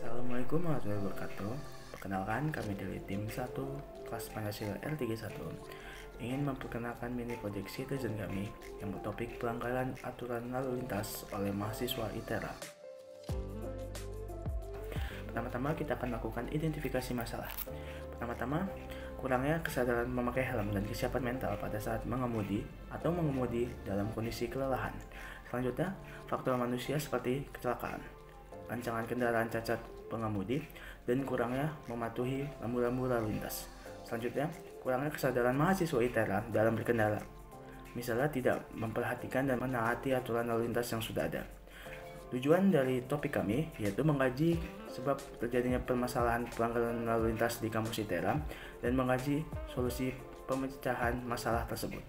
Assalamualaikum warahmatullahi wabarakatuh. Perkenalkan, kami dari tim 1 kelas Pancasila R31 ingin memperkenalkan mini project citizen kami yang bertopik pelanggaran aturan lalu lintas oleh mahasiswa ITERA. Pertama-tama kita akan lakukan identifikasi masalah. Pertama-tama, kurangnya kesadaran memakai helm dan kesiapan mental pada saat mengemudi atau mengemudi dalam kondisi kelelahan. Selanjutnya, faktor manusia seperti kecelakaan, rancangan kendaraan cacat pengemudi, dan kurangnya mematuhi rambu-rambu lalu lintas. Selanjutnya, kurangnya kesadaran mahasiswa ITERA dalam berkendara, misalnya tidak memperhatikan dan menaati aturan lalu lintas yang sudah ada. Tujuan dari topik kami yaitu mengkaji sebab terjadinya permasalahan pelanggaran lalu lintas di kampus ITERA dan mengkaji solusi pemecahan masalah tersebut.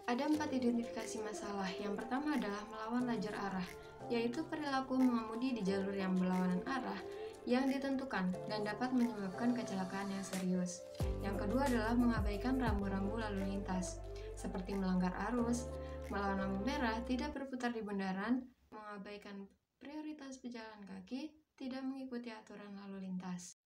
Ada 4 identifikasi masalah. Yang pertama adalah melawan lajur arah, yaitu perilaku mengemudi di jalur yang berlawanan arah yang ditentukan dan dapat menyebabkan kecelakaan yang serius. Yang kedua adalah mengabaikan rambu-rambu lalu lintas, seperti melanggar arus, melawan lampu merah, tidak berputar di bundaran, mengabaikan prioritas pejalan kaki, tidak mengikuti aturan lalu lintas.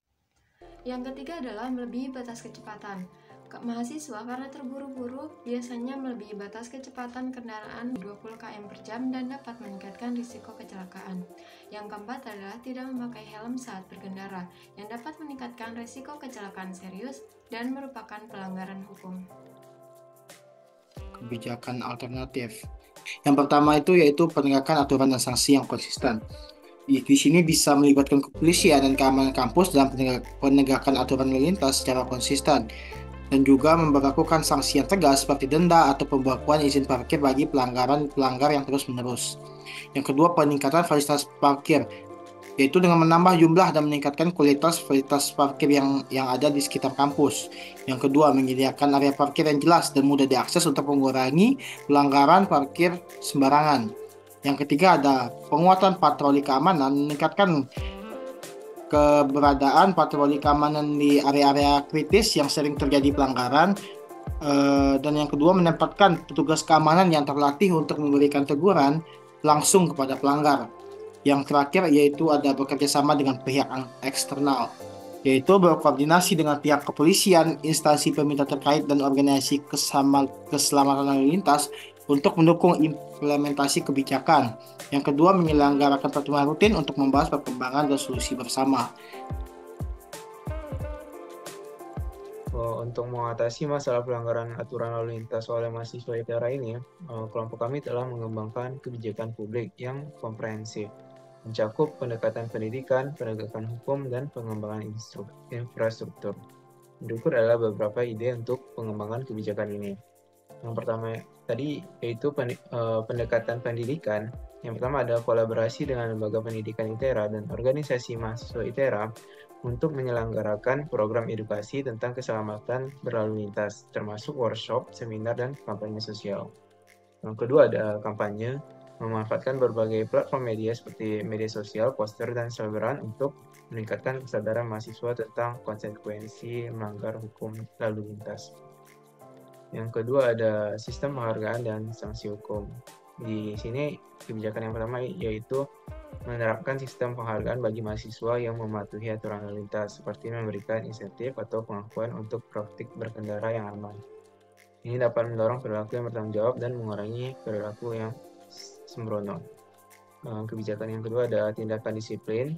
Yang ketiga adalah melebihi batas kecepatan. Mahasiswa karena terburu-buru biasanya melebihi batas kecepatan kendaraan 20 km per jam dan dapat meningkatkan risiko kecelakaan. Yang keempat adalah tidak memakai helm saat berkendara, yang dapat meningkatkan risiko kecelakaan serius dan merupakan pelanggaran hukum. Kebijakan alternatif. Yang pertama itu yaitu penegakan aturan dan sanksi yang konsisten. Di sini bisa melibatkan kepolisian dan keamanan kampus dalam penegakan aturan lalu lintas secara konsisten, dan juga memberlakukan sanksi yang tegas seperti denda atau pembekuan izin parkir bagi pelanggar yang terus-menerus. Yang kedua, peningkatan fasilitas parkir, yaitu dengan menambah jumlah dan meningkatkan kualitas fasilitas parkir yang ada di sekitar kampus. Yang kedua, menyediakan area parkir yang jelas dan mudah diakses untuk mengurangi pelanggaran parkir sembarangan. Yang ketiga, ada penguatan patroli keamanan, meningkatkan keberadaan patroli keamanan di area-area kritis yang sering terjadi pelanggaran. Dan yang kedua, menempatkan petugas keamanan yang terlatih untuk memberikan teguran langsung kepada pelanggar. Yang terakhir yaitu ada bekerja sama dengan pihak eksternal, yaitu berkoordinasi dengan pihak kepolisian, instansi pemerintah terkait, dan organisasi keselamatan lalu lintas untuk mendukung implementasi kebijakan. Yang kedua, menyelenggarakan pertemuan rutin untuk membahas perkembangan dan solusi bersama. Untuk mengatasi masalah pelanggaran aturan lalu lintas oleh mahasiswa ITERA ini, kelompok kami telah mengembangkan kebijakan publik yang komprehensif, mencakup pendekatan pendidikan, penegakan hukum, dan pengembangan infrastruktur. Berikut adalah beberapa ide untuk pengembangan kebijakan ini. Yang pertama tadi yaitu pendekatan pendidikan. Yang pertama ada kolaborasi dengan lembaga pendidikan ITERA dan organisasi mahasiswa ITERA untuk menyelenggarakan program edukasi tentang keselamatan berlalu lintas, termasuk workshop, seminar, dan kampanye sosial. Yang kedua ada kampanye, memanfaatkan berbagai platform media seperti media sosial, poster, dan selebaran untuk meningkatkan kesadaran mahasiswa tentang konsekuensi melanggar hukum lalu lintas. Yang kedua ada sistem penghargaan dan sanksi hukum. Di sini kebijakan yang pertama yaitu menerapkan sistem penghargaan bagi mahasiswa yang mematuhi aturan lalu lintas, seperti memberikan insentif atau pengakuan untuk praktik berkendara yang aman. Ini dapat mendorong perilaku yang bertanggung jawab dan mengurangi perilaku yang sembrono. Kebijakan yang kedua ada tindakan disiplin,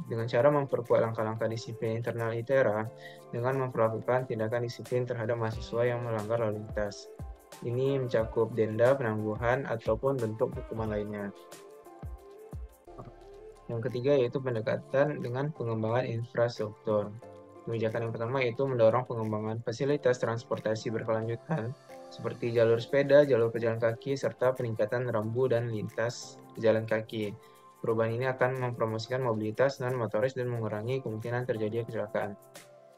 dengan cara memperkuat langkah-langkah disiplin internal ITERA dengan memperlakukan tindakan disiplin terhadap mahasiswa yang melanggar lalu lintas. Ini mencakup denda, penangguhan, ataupun bentuk hukuman lainnya. Yang ketiga yaitu pendekatan dengan pengembangan infrastruktur. Kebijakan yang pertama yaitu mendorong pengembangan fasilitas transportasi berkelanjutan seperti jalur sepeda, jalur pejalan kaki, serta peningkatan rambu dan lintas pejalan kaki. Perubahan ini akan mempromosikan mobilitas non-motoris dan mengurangi kemungkinan terjadinya kecelakaan.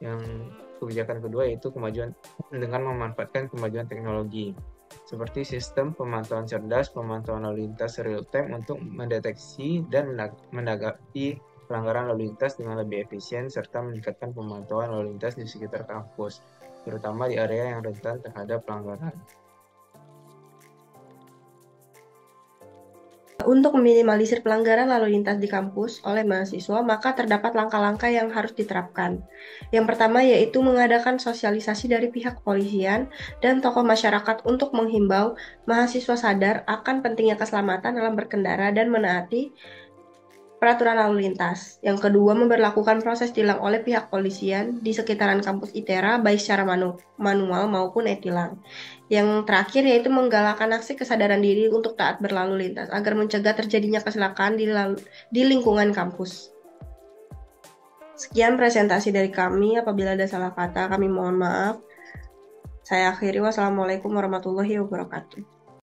Yang kebijakan kedua yaitu kemajuan dengan memanfaatkan kemajuan teknologi, seperti sistem pemantauan cerdas, pemantauan lalu lintas real-time untuk mendeteksi dan menanggapi pelanggaran lalu lintas dengan lebih efisien, serta meningkatkan pemantauan lalu lintas di sekitar kampus, terutama di area yang rentan terhadap pelanggaran. untuk meminimalisir pelanggaran lalu lintas di kampus oleh mahasiswa, maka terdapat langkah-langkah yang harus diterapkan. Yang pertama yaitu mengadakan sosialisasi dari pihak kepolisian dan tokoh masyarakat untuk menghimbau mahasiswa sadar akan pentingnya keselamatan dalam berkendara dan menaati peraturan lalu lintas. Yang kedua, memberlakukan proses tilang oleh pihak kepolisian di sekitaran kampus ITERA baik secara manual maupun e-tilang. Yang terakhir yaitu menggalakkan aksi kesadaran diri untuk taat berlalu lintas agar mencegah terjadinya kecelakaan di lingkungan kampus. Sekian presentasi dari kami. Apabila ada salah kata, kami mohon maaf. Saya akhiri. Wassalamualaikum warahmatullahi wabarakatuh.